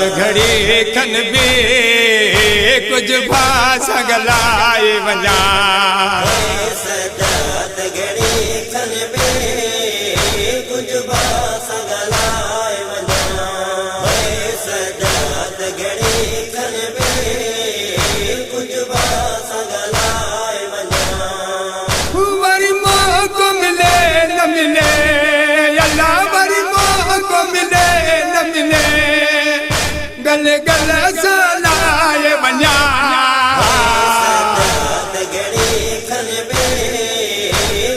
घड़ी खन भी कुछ भाषा गलाए वञा सजाद घड़ी खन भी कुछ भाषा गलाए वञा सजाद घड़ी खन भी कुछ भाषा गलाए वञा वरी मौक़ो मिले न मिले अल्लाह वरी मौक़ो मिले न मिले गले गले सलाए वञा सजाद घड़ी खन भी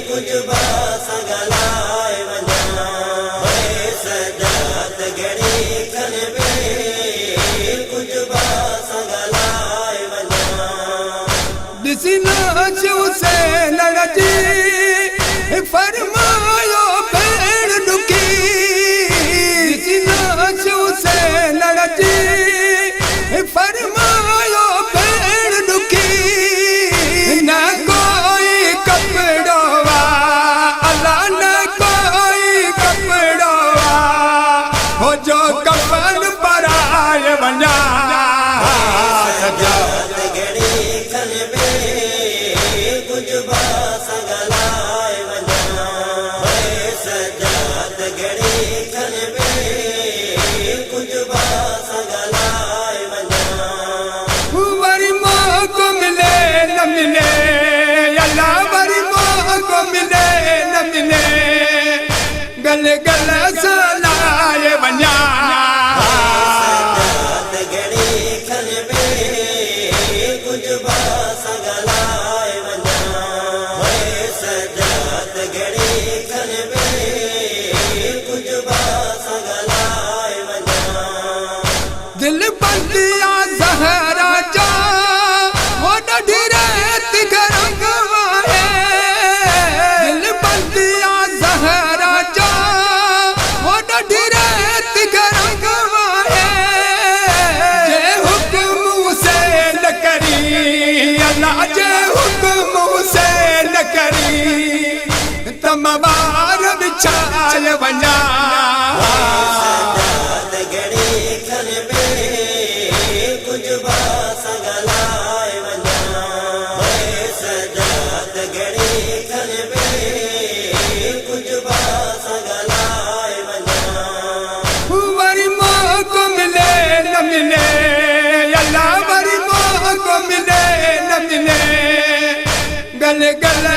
कुछ भाषा गलाए वञा सजाद घड़ी खन भी कुछ भाषा गलाए वञा ॾिसी नाचो से लड़जी फरमायो भेण ॾुकी ॾिसी नाचो से लड़जी फरमायो भेण ॾुकी न कोई कपड़ो वा अल्लाह न कोई कपड़ो वा हो जो कफन पराए वञा सजाद घड़ी खन भी कुछ भाषा गलाए वञा सजाद घड़ी खन भी कुछ भाषा गलाए वञा वरी मौक़ो मिले न मिले अल्लाह वरी मौक़ो मिले न मिले गले गले सलाए वञा सजाद घड़ी खन भी कुछ भाषा गलाए वञा सजाद घड़ी खन भी कुछ भाषा गलाए वञा दिल बंदिया ज़हरा जा वो ॾाढी रेत गरम आहे दिल बंदिया ज़हरा जा वो ॾाढी रेत गरम आहे जे हुक्म से न करी अल्लाह जे हुक्म से न करी तमवार बिछाए वञा सजाद घड़ी खन भी कुछ भाषा गलाए वञा सजाद घड़ी खन भी कुछ भाषा गलाए वञा वरी मौक़ो मिले न मिले अल्लाह वरी मौक़ो मिले न मिले गले गले